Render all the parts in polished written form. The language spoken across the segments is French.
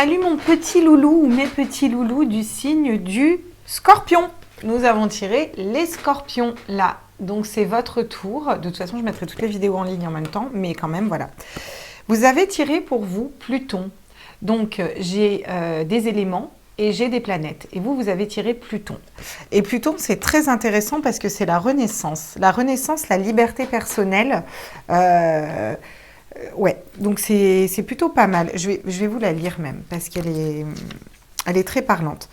Salut mon petit loulou ou mes petits loulous du signe du Scorpion. Nous avons tiré les Scorpions là. Donc c'est votre tour. De toute façon, je mettrai toutes les vidéos en ligne en même temps, mais quand même, voilà. Vous avez tiré pour vous Pluton. Donc j'ai des éléments et j'ai des planètes. Et vous, vous avez tiré Pluton. Et Pluton, c'est très intéressant parce que c'est la renaissance. La renaissance, la liberté personnelle. Ouais, donc c'est plutôt pas mal. Je vais vous la lire même parce elle est très parlante.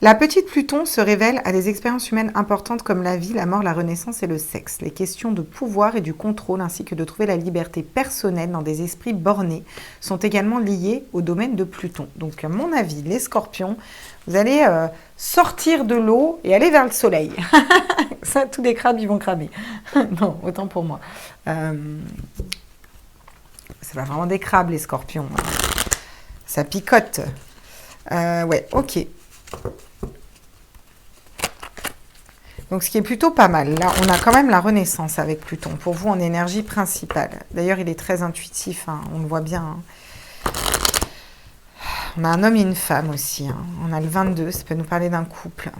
La petite Pluton se révèle à des expériences humaines importantes comme la vie, la mort, la renaissance et le sexe. Les questions de pouvoir et du contrôle ainsi que de trouver la liberté personnelle dans des esprits bornés sont également liées au domaine de Pluton. Donc à mon avis, les Scorpions, vous allez sortir de l'eau et aller vers le soleil. Ça, tous les crabes, ils vont cramer. Non, autant pour moi. C'est pas vraiment des crabes, les Scorpions. Ça picote. Ouais, ok. Donc, ce qui est plutôt pas mal. Là, on a quand même la renaissance avec Pluton. Pour vous, en énergie principale. D'ailleurs, il est très intuitif. Hein, on le voit bien. Hein. On a un homme et une femme aussi. Hein. On a le 22. Ça peut nous parler d'un couple.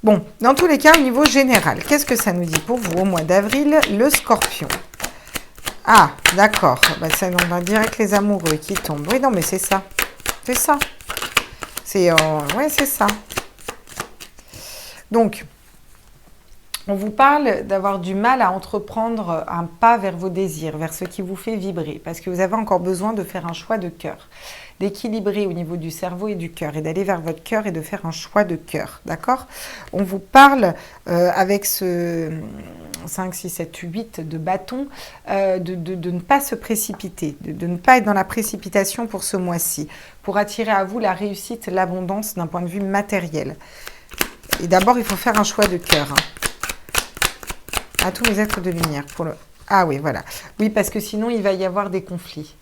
Bon, dans tous les cas, au niveau général, qu'est-ce que ça nous dit pour vous au mois d'avril, le Scorpion? Ah, d'accord. Bah, on va direct les amoureux qui tombent. Oui, non, mais c'est ça. C'est ça. Ouais, c'est ça. Donc, on vous parle d'avoir du mal à entreprendre un pas vers vos désirs, vers ce qui vous fait vibrer, parce que vous avez encore besoin de faire un choix de cœur, d'équilibrer au niveau du cerveau et du cœur, et d'aller vers votre cœur et de faire un choix de cœur, d'accord? On vous parle avec ce 5, 6, 7, 8 de bâton, de ne pas se précipiter, de ne pas être dans la précipitation pour ce mois-ci, pour attirer à vous la réussite, l'abondance d'un point de vue matériel. Et d'abord, il faut faire un choix de cœur. Hein. À tous les êtres de lumière. Ah oui, voilà. Oui, parce que sinon, il va y avoir des conflits.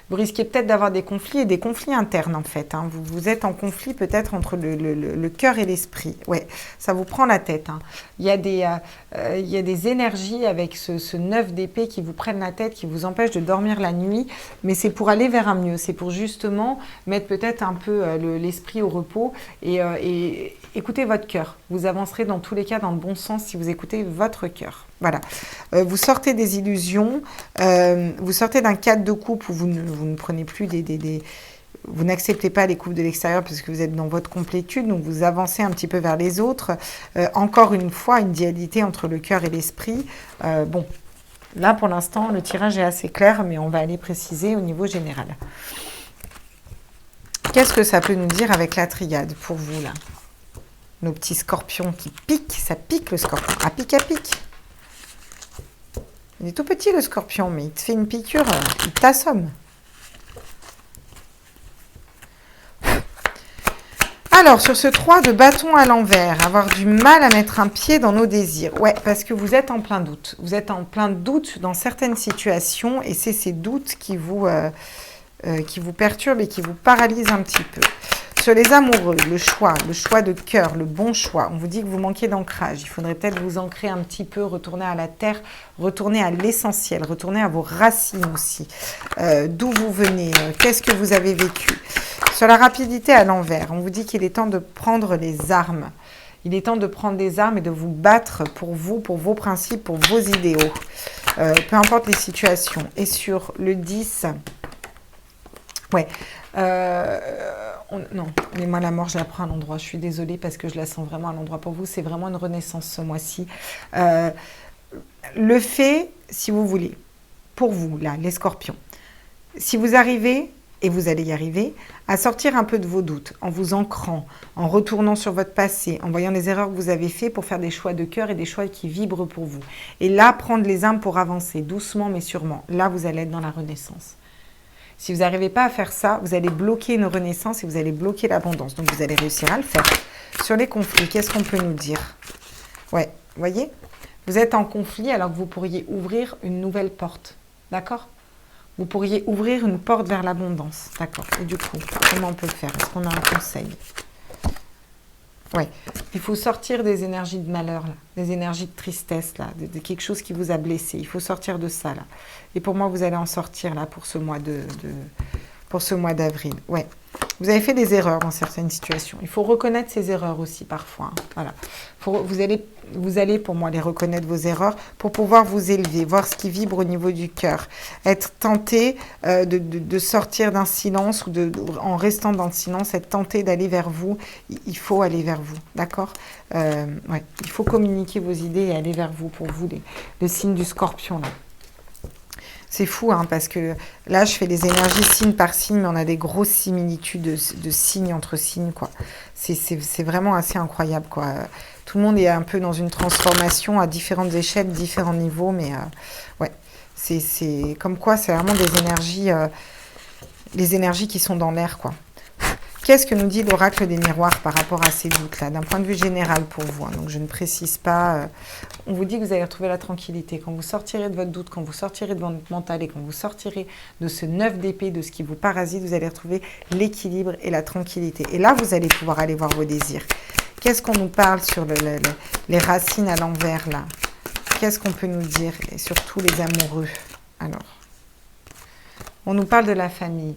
Vous risquez peut-être d'avoir des conflits et des conflits internes, en fait. Hein. Vous êtes en conflit peut-être entre le cœur et l'esprit. Ouais, ça vous prend la tête. Hein. Il y a des énergies avec ce 9 d'épée qui vous prennent la tête, qui vous empêchent de dormir la nuit. Mais c'est pour aller vers un mieux. C'est pour justement mettre peut-être un peu l'esprit au repos et écoutez votre cœur. Vous avancerez dans tous les cas dans le bon sens si vous écoutez votre cœur. Voilà. Vous sortez des illusions, vous sortez d'un cadre de couple où vous ne prenez plus vous n'acceptez pas les couples de l'extérieur parce que vous êtes dans votre complétude, donc vous avancez un petit peu vers les autres. Encore une fois, une dualité entre le cœur et l'esprit. Bon, là pour l'instant, le tirage est assez clair, mais on va aller préciser au niveau général. Qu'est-ce que ça peut nous dire avec la triade pour vous là? Nos petits scorpions qui piquent, ça pique le scorpion. À pic à pic. Il est tout petit le scorpion, mais il te fait une piqûre, il t'assomme. Alors, sur ce 3 de bâton à l'envers, avoir du mal à mettre un pied dans nos désirs. Ouais, parce que vous êtes en plein doute. Vous êtes en plein doute dans certaines situations et c'est ces doutes qui vous perturbent et qui vous paralysent un petit peu. Sur les amoureux, le choix de cœur, le bon choix. On vous dit que vous manquez d'ancrage. Il faudrait peut-être vous ancrer un petit peu, retourner à la terre, retourner à l'essentiel, retourner à vos racines aussi. D'où vous venez, qu'est-ce que vous avez vécu. Sur la rapidité à l'envers, on vous dit qu'il est temps de prendre les armes. Il est temps de prendre des armes et de vous battre pour vous, pour vos principes, pour vos idéaux. Peu importe les situations. Et sur le 10, ouais. Non, mais moi la mort je la prends à l'endroit, je suis désolée parce que je la sens vraiment à l'endroit. Pour vous c'est vraiment une renaissance ce mois-ci. Le fait, si vous voulez, pour vous là, les scorpions, si vous arrivez, et vous allez y arriver, à sortir un peu de vos doutes, en vous ancrant, en retournant sur votre passé, en voyant les erreurs que vous avez faites pour faire des choix de cœur et des choix qui vibrent pour vous. Et là, prendre les armes pour avancer, doucement mais sûrement. Là, vous allez être dans la renaissance. Si vous n'arrivez pas à faire ça, vous allez bloquer une renaissance et vous allez bloquer l'abondance. Donc, vous allez réussir à le faire. Sur les conflits, qu'est-ce qu'on peut nous dire? Ouais, vous voyez? Vous êtes en conflit alors que vous pourriez ouvrir une nouvelle porte. D'accord? Vous pourriez ouvrir une porte vers l'abondance. D'accord. Et du coup, comment on peut le faire? Est-ce qu'on a un conseil? Ouais. Il faut sortir des énergies de malheur, là, des énergies de tristesse, là, de quelque chose qui vous a blessé. Il faut sortir de ça, là. Et pour moi, vous allez en sortir, là, pour ce mois pour ce mois d'avril. Ouais. Vous avez fait des erreurs dans certaines situations. Il faut reconnaître ces erreurs aussi parfois. Hein. Voilà. Vous allez, pour moi, les reconnaître vos erreurs pour pouvoir vous élever, voir ce qui vibre au niveau du cœur. Être tenté de sortir d'un silence ou en restant dans le silence, être tenté d'aller vers vous. Il faut aller vers vous, d'accord ouais. Il faut communiquer vos idées et aller vers vous, pour vous, le signe du Scorpion, là. C'est fou, hein, parce que là, je fais les énergies signe par signe, mais on a des grosses similitudes de signes entre signes, quoi. C'est vraiment assez incroyable, quoi. Tout le monde est un peu dans une transformation à différentes échelles, différents niveaux, mais ouais, c'est comme quoi, c'est vraiment des énergies, les énergies qui sont dans l'air, quoi. Qu'est-ce que nous dit l'oracle des miroirs par rapport à ces doutes-là, d'un point de vue général pour vous, hein. Donc je ne précise pas. On vous dit que vous allez retrouver la tranquillité. Quand vous sortirez de votre doute, quand vous sortirez de votre mental et quand vous sortirez de ce 9 d'épée, de ce qui vous parasite, vous allez retrouver l'équilibre et la tranquillité. Et là, vous allez pouvoir aller voir vos désirs. Qu'est-ce qu'on nous parle sur les racines à l'envers, là? Qu'est-ce qu'on peut nous dire? Et surtout les amoureux. Alors, on nous parle de la famille.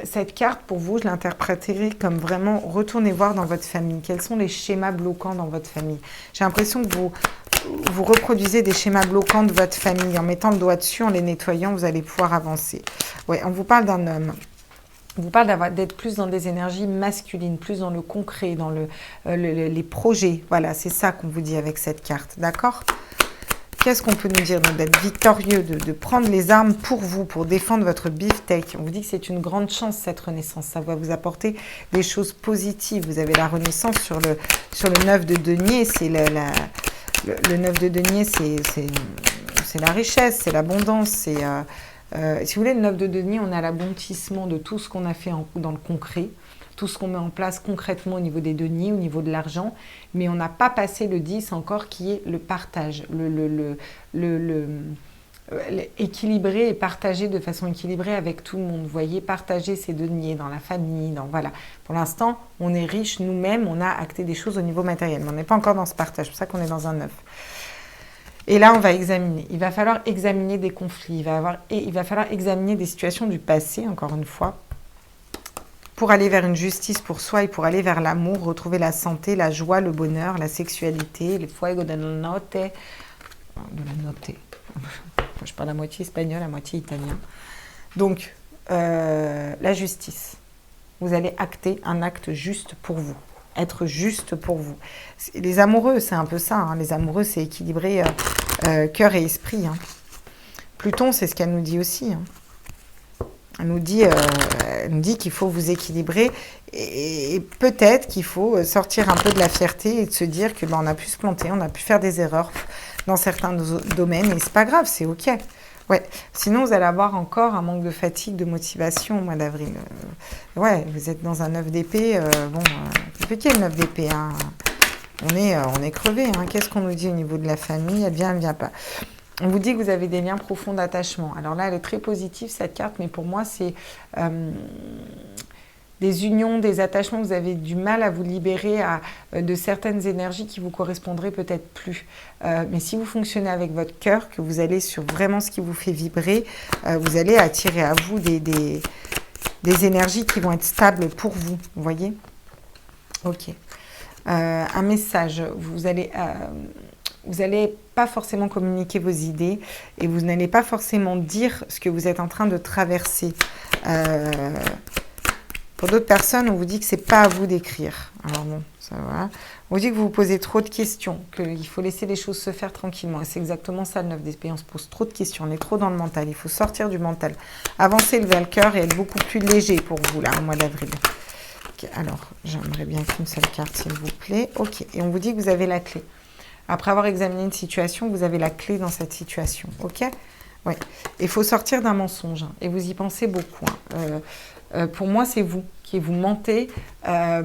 Cette carte, pour vous, je l'interpréterai comme vraiment retournez voir dans votre famille. Quels sont les schémas bloquants dans votre famille? J'ai l'impression que vous reproduisez des schémas bloquants de votre famille. En mettant le doigt dessus, en les nettoyant, vous allez pouvoir avancer. Ouais, on vous parle d'un homme. On vous parle d'être plus dans des énergies masculines, plus dans le concret, dans les projets. Voilà, c'est ça qu'on vous dit avec cette carte. D'accord ? Qu'est-ce qu'on peut nous dire? D'être victorieux, de prendre les armes pour vous, pour défendre votre beefsteak. On vous dit que c'est une grande chance, cette renaissance. Ça va vous apporter des choses positives. Vous avez la renaissance sur le 9 de denier. C'est le 9 de denier, c'est la richesse, c'est l'abondance. Si vous voulez, le 9 de denier, on a l'aboutissement de tout ce qu'on a fait dans le concret. Tout ce qu'on met en place concrètement au niveau des deniers, au niveau de l'argent, mais on n'a pas passé le 10 encore, qui est le partage, équilibrer et partager de façon équilibrée avec tout le monde. Vous voyez, partager ses deniers dans la famille, voilà. Pour l'instant, on est riche nous-mêmes, on a acté des choses au niveau matériel, mais on n'est pas encore dans ce partage, c'est pour ça qu'on est dans un 9. Et là, on va examiner. Il va falloir examiner des conflits, il va falloir examiner des situations du passé, encore une fois, pour aller vers une justice pour soi et pour aller vers l'amour, retrouver la santé, la joie, le bonheur, la sexualité, le fuego de la notte. Je parle à moitié espagnol, à moitié italien. Donc, la justice. Vous allez acter un acte juste pour vous. Être juste pour vous. Les amoureux, c'est un peu ça. Hein. Les amoureux, c'est équilibrer cœur et esprit. Hein. Pluton, c'est ce qu'elle nous dit aussi. Hein. Elle nous dit qu'il faut vous équilibrer et peut-être qu'il faut sortir un peu de la fierté et de se dire que on a pu se planter, on a pu faire des erreurs dans certains domaines et c'est pas grave, c'est ok. Ouais. Sinon, vous allez avoir encore un manque de fatigue, de motivation au mois d'avril. Ouais, vous êtes dans un 9 d'épée. Compliqué le 9 d'épée. Hein. On est crevé. Hein. Qu'est-ce qu'on nous dit au niveau de la famille? Elle vient pas. On vous dit que vous avez des liens profonds d'attachement. Alors là, elle est très positive, cette carte, mais pour moi, c'est des unions, des attachements. Vous avez du mal à vous libérer de certaines énergies qui vous correspondraient peut-être plus. Mais si vous fonctionnez avec votre cœur, que vous allez sur vraiment ce qui vous fait vibrer, vous allez attirer à vous des énergies qui vont être stables pour vous. Vous voyez? Ok. Un message. Vous allez pas forcément communiquer vos idées et vous n'allez pas forcément dire ce que vous êtes en train de traverser. Pour d'autres personnes, on vous dit que c'est pas à vous d'écrire. Alors bon, ça va. On vous dit que vous vous posez trop de questions, qu'il faut laisser les choses se faire tranquillement. Et c'est exactement ça, le 9 d'épée. On se pose trop de questions, on est trop dans le mental. Il faut sortir du mental. Avancer vers le cœur et être beaucoup plus léger pour vous, là, au mois d'avril. Okay, alors, j'aimerais bien qu'une seule carte, s'il vous plaît. Ok, et on vous dit que vous avez la clé. Après avoir examiné une situation, vous avez la clé dans cette situation. Ok? Ouais. Il faut sortir d'un mensonge. Hein, et vous y pensez beaucoup. Hein. Pour moi, c'est vous qui vous mentez à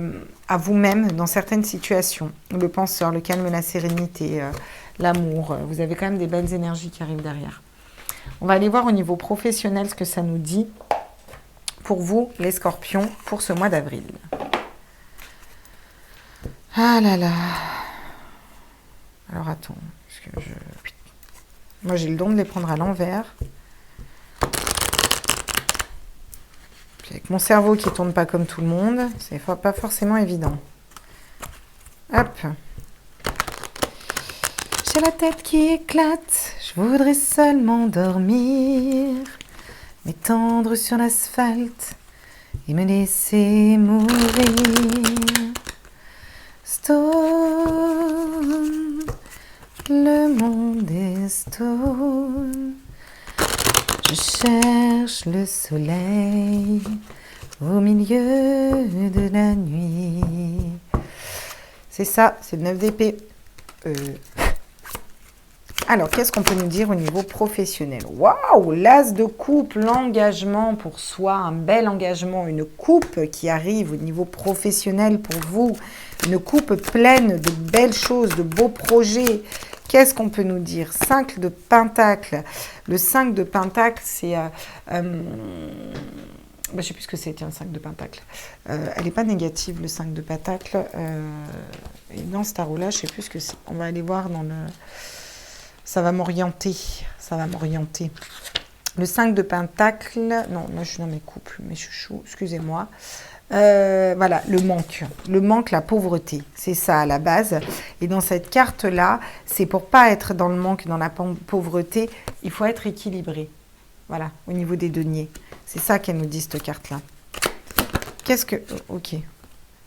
vous-même dans certaines situations. Le penseur, le calme, la sérénité, l'amour. Vous avez quand même des belles énergies qui arrivent derrière. On va aller voir au niveau professionnel ce que ça nous dit pour vous, les scorpions, pour ce mois d'avril. Ah là là. Alors attends, parce que moi j'ai le don de les prendre à l'envers. avec mon cerveau qui tourne pas comme tout le monde, c'est pas forcément évident. Hop. J'ai la tête qui éclate, je voudrais seulement dormir, m'étendre sur l'asphalte et me laisser mourir. Stone, le monde est stone. Je cherche le soleil au milieu de la nuit. C'est ça, c'est le 9 d'épée. Alors, qu'est-ce qu'on peut nous dire au niveau professionnel? Waouh, l'as de coupe, l'engagement pour soi, un bel engagement, une coupe qui arrive au niveau professionnel pour vous, une coupe pleine de belles choses, de beaux projets. Qu'est-ce qu'on peut nous dire? 5 de Pentacle. Le 5 de Pentacle, c'est... je ne sais plus ce que c'est, tiens, le 5 de Pentacle. Elle n'est pas négative, le 5 de Pentacle. Et dans ce tarot-là, je ne sais plus ce que c'est. On va aller voir dans le... Ça va m'orienter. Ça va m'orienter. Le 5 de Pentacle... Non, moi, je suis dans mes couples, mes chouchous. Excusez-moi. Voilà, le manque, la pauvreté, c'est ça à la base. Et dans cette carte-là, c'est pour pas être dans le manque, dans la pauvreté, il faut être équilibré. Voilà, au niveau des deniers. C'est ça qu'elle nous dit, cette carte-là. Qu'est-ce que... Ok.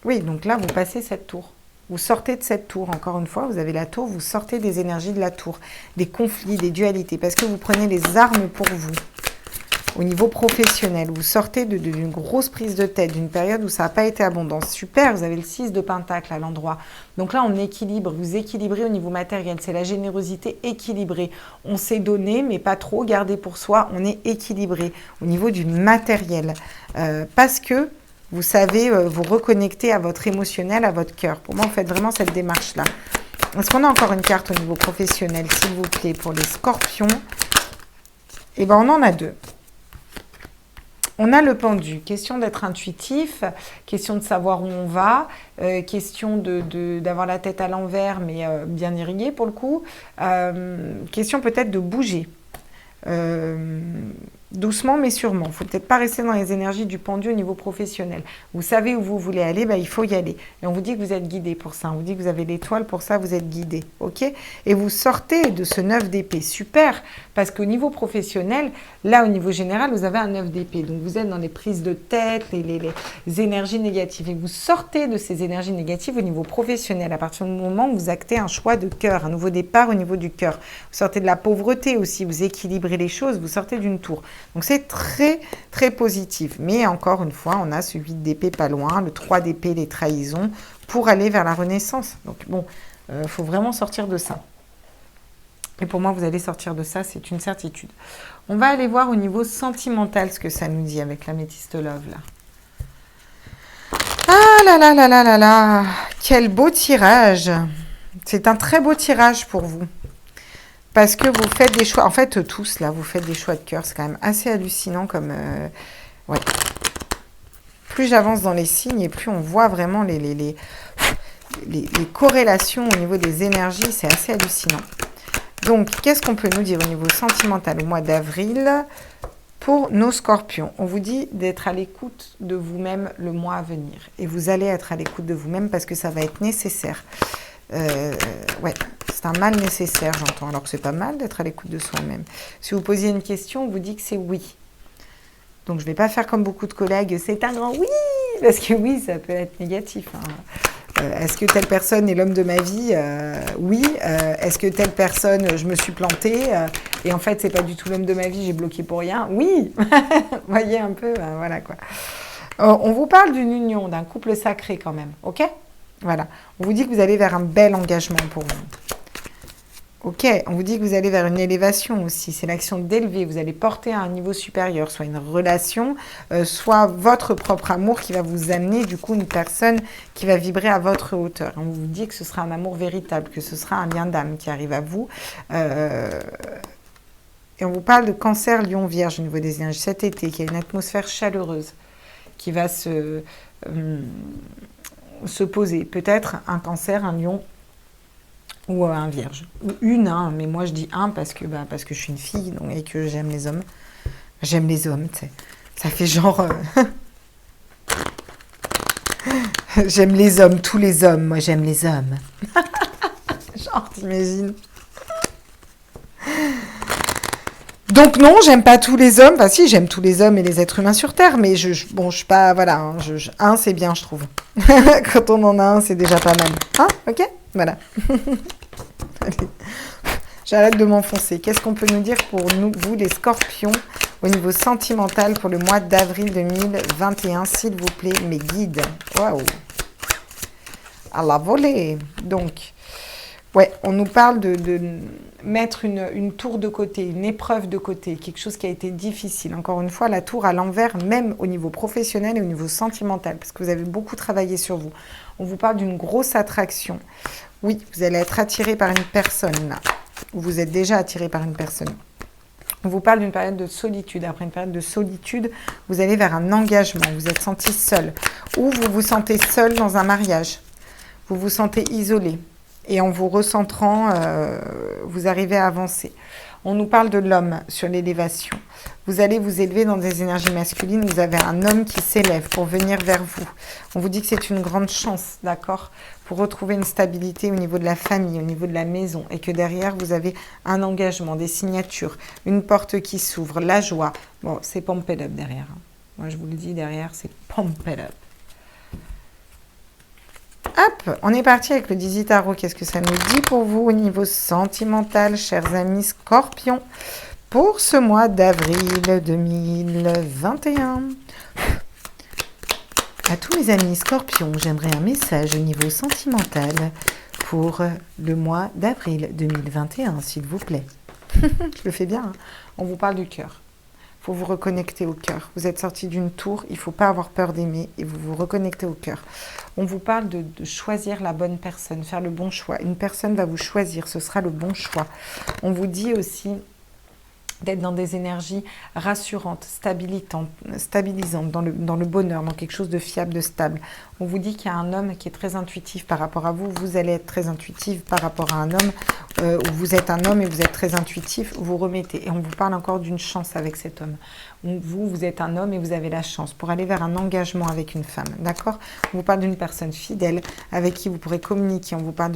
Oui, donc là, vous passez cette tour. Vous sortez de cette tour, encore une fois, vous avez la tour, vous sortez des énergies de la tour, des conflits, des dualités, parce que vous prenez les armes pour vous. Au niveau professionnel, vous sortez d'une grosse prise de tête, d'une période où ça n'a pas été abondant. Super, vous avez le 6 de Pentacle à l'endroit. Donc là, on équilibre, vous équilibrez au niveau matériel. C'est la générosité équilibrée. On s'est donné, mais pas trop, gardé pour soi. On est équilibré au niveau du matériel. Parce que vous savez vous reconnecter à votre émotionnel, à votre cœur. Pour moi, vous faites vraiment cette démarche-là. Est-ce qu'on a encore une carte au niveau professionnel, s'il vous plaît, pour les scorpions? Eh bien, on en a 2. On a le pendu, question d'être intuitif, question de savoir où on va, question d'avoir la tête à l'envers mais bien irriguée pour le coup, question peut-être de bouger, doucement mais sûrement. Il ne faut peut-être pas rester dans les énergies du pendu au niveau professionnel. Vous savez où vous voulez aller, il faut y aller. Et on vous dit que vous êtes guidé pour ça, on vous dit que vous avez l'étoile pour ça, vous êtes guidé, ok? Et vous sortez de ce 9 d'épée, super, parce qu'au niveau professionnel, là au niveau général, vous avez un 9 d'épée. Donc vous êtes dans les prises de tête, les énergies négatives. Et vous sortez de ces énergies négatives au niveau professionnel à partir du moment où vous actez un choix de cœur, un nouveau départ au niveau du cœur. Vous sortez de la pauvreté aussi, vous équilibrez les choses, vous sortez d'une tour. Donc c'est très très positif. Mais encore une fois, on a ce 8 d'épée pas loin, le 3 d'épée, les trahisons, pour aller vers la renaissance. Donc bon, faut vraiment sortir de ça. Et pour moi, vous allez sortir de ça, c'est une certitude. On va aller voir au niveau sentimental ce que ça nous dit avec l'améthyste love là. Ah là là là là là là, quel beau tirage. C'est un très beau tirage pour vous. Parce que vous faites des choix, en fait tous là, vous faites des choix de cœur, c'est quand même assez hallucinant comme... ouais. Plus j'avance dans les signes et plus on voit vraiment les corrélations au niveau des énergies, c'est assez hallucinant. Donc, qu'est-ce qu'on peut nous dire au niveau sentimental au mois d'avril pour nos scorpions? On vous dit d'être à l'écoute de vous-même le mois à venir. Et vous allez être à l'écoute de vous-même parce que ça va être nécessaire. Ouais, c'est un mal nécessaire, j'entends. Alors que c'est pas mal d'être à l'écoute de soi-même. Si vous posiez une question, on vous dit que c'est oui. Donc, je ne vais pas faire comme beaucoup de collègues, c'est un grand oui, parce que oui, ça peut être négatif. Est-ce que telle personne est l'homme de ma vie? Oui. Est-ce que telle personne, je me suis plantée et en fait, c'est pas du tout l'homme de ma vie, j'ai bloqué pour rien? Oui. Voyez un peu, voilà quoi. On vous parle d'une union, d'un couple sacré quand même, ok? Voilà. On vous dit que vous allez vers un bel engagement pour vous. Ok, on vous dit que vous allez vers une élévation aussi. C'est l'action d'élever. Vous allez porter à un niveau supérieur, soit une relation, soit votre propre amour qui va vous amener du coup une personne qui va vibrer à votre hauteur. On vous dit que ce sera un amour véritable, que ce sera un lien d'âme qui arrive à vous. Et on vous parle de Cancer, Lion, Vierge au niveau des énergies cet été, qui a une atmosphère chaleureuse qui va se poser. Peut-être un Cancer, un Lion ou un Vierge. Ou une, hein, mais moi je dis un parce que je suis une fille donc, et que j'aime les hommes. J'aime les hommes, tu sais. Ça fait genre... J'aime les hommes, tous les hommes. Moi, j'aime les hommes. Genre, t'imagines? Donc non, j'aime pas tous les hommes. Enfin si, j'aime tous les hommes et les êtres humains sur Terre, mais bon, je suis pas, voilà, hein, un c'est bien, je trouve. Quand on en a un, c'est déjà pas mal. Hein? Ok? Voilà. Allez. J'arrête de m'enfoncer. Qu'est-ce qu'on peut nous dire pour nous, vous, les scorpions, au niveau sentimental pour le mois d'avril 2021, s'il vous plaît, mes guides? Waouh! À la volée. Donc, ouais, on nous parle de mettre une tour de côté, une épreuve de côté, quelque chose qui a été difficile. Encore une fois, la tour à l'envers, même au niveau professionnel et au niveau sentimental, parce que vous avez beaucoup travaillé sur vous. On vous parle d'une grosse attraction. Oui, vous allez être attiré par une personne, là. Ou vous êtes déjà attiré par une personne. On vous parle d'une période de solitude. Après une période de solitude, vous allez vers un engagement. Vous êtes senti seul. Ou vous vous sentez seul dans un mariage. Vous vous sentez isolé. Et en vous recentrant, vous arrivez à avancer. On nous parle de l'homme sur l'élévation. Vous allez vous élever dans des énergies masculines. Vous avez un homme qui s'élève pour venir vers vous. On vous dit que c'est une grande chance, d'accord, pour retrouver une stabilité au niveau de la famille, au niveau de la maison. Et que derrière, vous avez un engagement, des signatures, une porte qui s'ouvre, la joie. Bon, c'est pumped up derrière. Moi, je vous le dis, derrière, c'est pumped up. Hop, on est parti avec le Dizzy Tarot. Qu'est-ce que ça nous dit pour vous au niveau sentimental, chers amis scorpions, pour ce mois d'avril 2021? À tous mes amis scorpions, j'aimerais un message au niveau sentimental pour le mois d'avril 2021, s'il vous plaît. Je le fais bien, hein. On vous parle du cœur. Il faut vous reconnecter au cœur. Vous êtes sorti d'une tour, il ne faut pas avoir peur d'aimer et vous vous reconnectez au cœur. On vous parle de choisir la bonne personne, faire le bon choix. Une personne va vous choisir, ce sera le bon choix. On vous dit aussi d'être dans des énergies rassurantes, stabilisantes, dans le bonheur, dans quelque chose de fiable, de stable. On vous dit qu'il y a un homme qui est très intuitif par rapport à vous. Vous allez être très intuitif par rapport à un homme. Ou vous êtes un homme et vous êtes très intuitif, vous remettez. Et on vous parle encore d'une chance avec cet homme. Vous êtes un homme et vous avez la chance pour aller vers un engagement avec une femme, d'accord? On vous parle d'une personne fidèle avec qui vous pourrez communiquer. On vous parle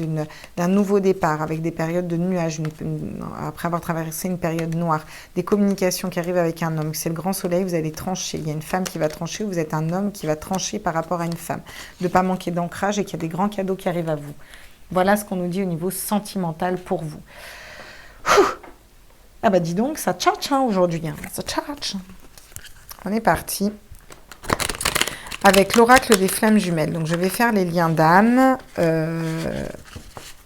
d'un nouveau départ avec des périodes de nuages, après avoir traversé une période noire, des communications qui arrivent avec un homme. C'est le grand soleil, vous allez trancher. Il y a une femme qui va trancher, vous êtes un homme qui va trancher par rapport à une femme. De ne pas manquer d'ancrage et qu'il y a des grands cadeaux qui arrivent à vous. Voilà ce qu'on nous dit au niveau sentimental pour vous. Ah bah dis donc, ça tchatche hein, aujourd'hui. Hein. Ça tchatche. On est parti avec l'oracle des flammes jumelles. Donc je vais faire les liens d'âme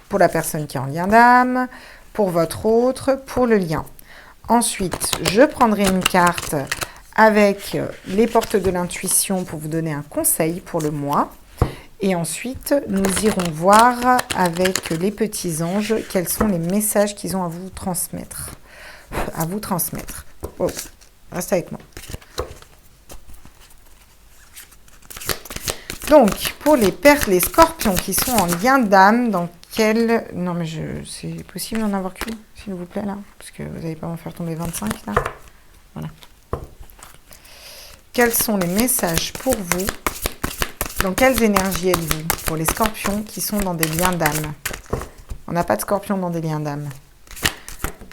pour la personne qui est en lien d'âme, pour votre autre, pour le lien. Ensuite, je prendrai une carte avec les portes de l'intuition pour vous donner un conseil pour le mois. Et ensuite, nous irons voir avec les petits anges quels sont les messages qu'ils ont à vous transmettre. Oh, reste avec moi. Donc, pour les scorpions qui sont en lien d'âme, dans quel... Non, mais c'est possible d'en avoir qu'une, s'il vous plaît, là? Parce que vous n'allez pas m'en faire tomber 25, là. Voilà. Quels sont les messages pour vous? Dans quelles énergies êtes-vous pour les scorpions qui sont dans des liens d'âme? On n'a pas de scorpions dans des liens d'âme.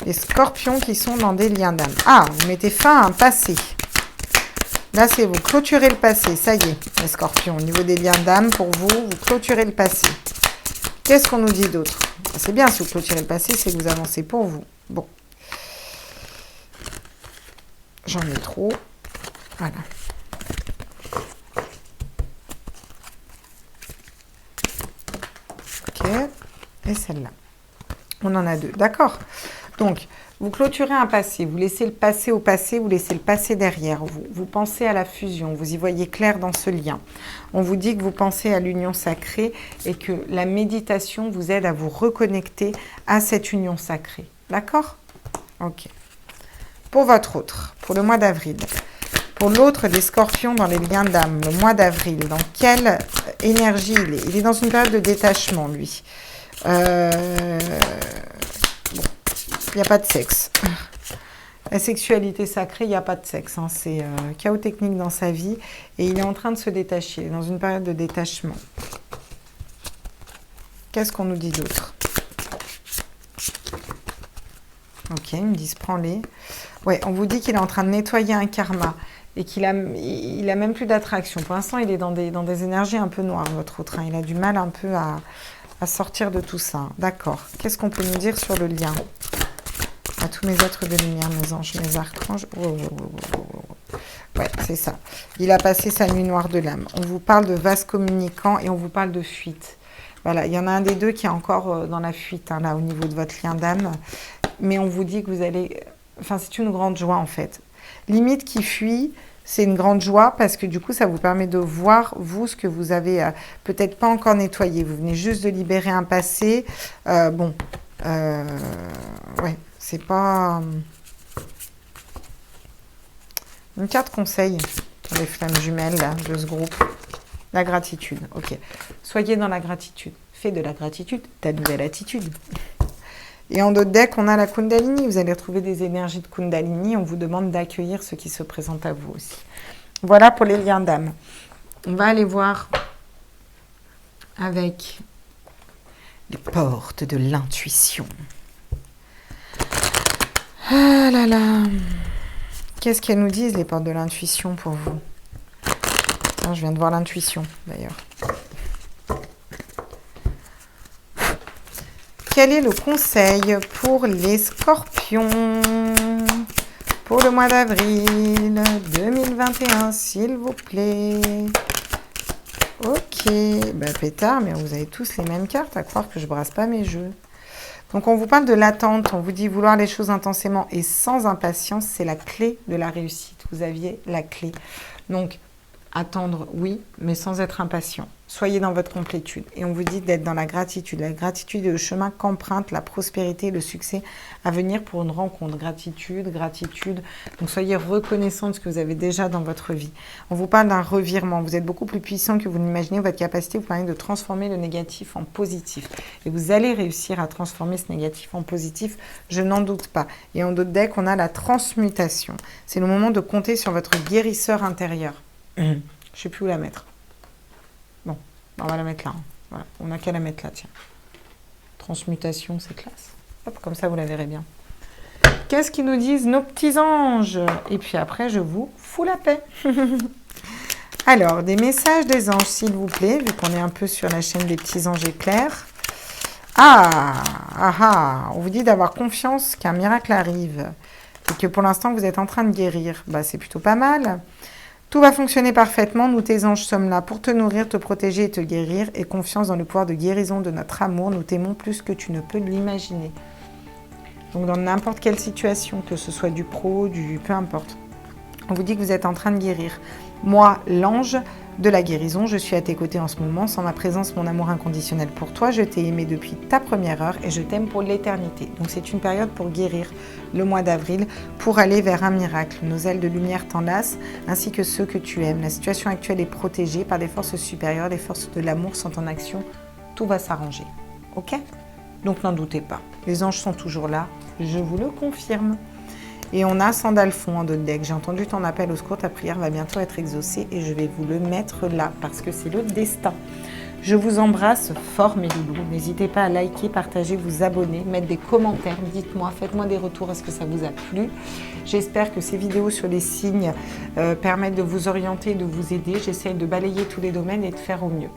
Les scorpions qui sont dans des liens d'âme. Ah, vous mettez fin à un passé. Là, c'est vous clôturez le passé. Ça y est, les scorpions. Au niveau des liens d'âme, pour vous, vous clôturez le passé. Qu'est-ce qu'on nous dit d'autre? C'est bien, si vous clôturez le passé, c'est que vous avancez pour vous. Bon. J'en ai trop. Voilà. Ok. Et celle-là. On en a deux. D'accord. Donc, vous clôturez un passé, vous laissez le passé au passé, vous laissez le passé derrière vous. Vous pensez à la fusion, vous y voyez clair dans ce lien. On vous dit que vous pensez à l'union sacrée et que la méditation vous aide à vous reconnecter à cette union sacrée. D'accord? Ok. Pour votre autre, pour le mois d'avril. Pour l'autre des scorpions dans les liens d'âme, le mois d'avril, dans quelle énergie il est? Il est dans une période de détachement, lui. Bon. Il n'y a pas de sexe. La sexualité sacrée, il n'y a pas de sexe. Hein. C'est chaos technique dans sa vie. Et il est en train de se détacher, dans une période de détachement. Qu'est-ce qu'on nous dit d'autre? Ok, ils me disent prends-les. Ouais, on vous dit qu'il est en train de nettoyer un karma et qu'il a même plus d'attraction. Pour l'instant, il est dans des énergies un peu noires, votre autre. Hein. Il a du mal un peu à sortir de tout ça. D'accord. Qu'est-ce qu'on peut nous dire sur le lien? À tous mes êtres de lumière, mes anges, mes archanges. Ouais, c'est ça. Il a passé sa nuit noire de l'âme. On vous parle de vase communicant et on vous parle de fuite. Voilà, il y en a un des deux qui est encore dans la fuite, hein, là, au niveau de votre lien d'âme. Mais on vous dit que vous allez... Enfin, c'est une grande joie, en fait. Limite qui fuit, c'est une grande joie parce que du coup, ça vous permet de voir, vous, ce que vous avez peut-être pas encore nettoyé. Vous venez juste de libérer un passé. Ouais, c'est pas... Une carte conseil pour les flammes jumelles là, de ce groupe. La gratitude, ok. Soyez dans la gratitude. Fais de la gratitude ta nouvelle attitude. Et en d'autres decks, on a la Kundalini. Vous allez retrouver des énergies de Kundalini. On vous demande d'accueillir ce qui se présente à vous aussi. Voilà pour les liens d'âme. On va aller voir avec les portes de l'intuition. Ah là là. Qu'est-ce qu'elles nous disent, les portes de l'intuition, pour vous? Je viens de voir l'intuition, d'ailleurs. Quel est le conseil pour les scorpions pour le mois d'avril 2021, s'il vous plaît? Ok, bah pétard, mais vous avez tous les mêmes cartes, à croire que je brasse pas mes jeux. Donc on vous parle de l'attente, on vous dit vouloir les choses intensément et sans impatience, c'est la clé de la réussite. Vous aviez la clé. Donc attendre, oui, mais sans être impatient. Soyez dans votre complétude. Et on vous dit d'être dans la gratitude. La gratitude est le chemin qu'emprunte la prospérité et le succès à venir pour une rencontre. Gratitude, gratitude. Donc soyez reconnaissant de ce que vous avez déjà dans votre vie. On vous parle d'un revirement. Vous êtes beaucoup plus puissant que vous n'imaginez. Votre capacité vous permet de transformer le négatif en positif. Et vous allez réussir à transformer ce négatif en positif. Je n'en doute pas. Et en d'autres decks, on a la transmutation. C'est le moment de compter sur votre guérisseur intérieur. Je ne sais plus où la mettre. Bon, on va la mettre là. Hein. Voilà. On n'a qu'à la mettre là, tiens. Transmutation, c'est classe. Hop, comme ça, vous la verrez bien. Qu'est-ce qu'ils nous disent, nos petits anges? Et puis après, je vous fous la paix. Alors, des messages des anges, s'il vous plaît, vu qu'on est un peu sur la chaîne des petits anges éclairs. On vous dit d'avoir confiance qu'un miracle arrive. Et que pour l'instant, vous êtes en train de guérir. Bah, c'est plutôt pas mal. Tout va fonctionner parfaitement, nous tes anges sommes là pour te nourrir, te protéger et te guérir. Et confiance dans le pouvoir de guérison de notre amour, nous t'aimons plus que tu ne peux l'imaginer. Donc dans n'importe quelle situation, que ce soit du pro, peu importe. On vous dit que vous êtes en train de guérir. Moi, l'ange de la guérison, je suis à tes côtés en ce moment. Sans ma présence, mon amour inconditionnel pour toi, je t'ai aimé depuis ta première heure et je t'aime pour l'éternité. Donc c'est une période pour guérir le mois d'avril, pour aller vers un miracle. Nos ailes de lumière t'enlacent, ainsi que ceux que tu aimes. La situation actuelle est protégée par des forces supérieures, les forces de l'amour sont en action. Tout va s'arranger. Ok? Donc n'en doutez pas. Les anges sont toujours là, je vous le confirme. Et on a Sandalphon en d'autres decks. J'ai entendu ton appel au secours, ta prière va bientôt être exaucée et je vais vous le mettre là parce que c'est le destin. Je vous embrasse fort mes loulous. N'hésitez pas à liker, partager, vous abonner, mettre des commentaires. Dites-moi, faites-moi des retours, est-ce que ça vous a plu? J'espère que ces vidéos sur les signes permettent de vous orienter, de vous aider. J'essaie de balayer tous les domaines et de faire au mieux.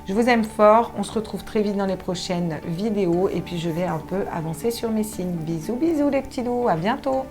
Je vous aime fort. On se retrouve très vite dans les prochaines vidéos et puis je vais un peu avancer sur mes signes. Bisous, bisous les petits loups. À bientôt.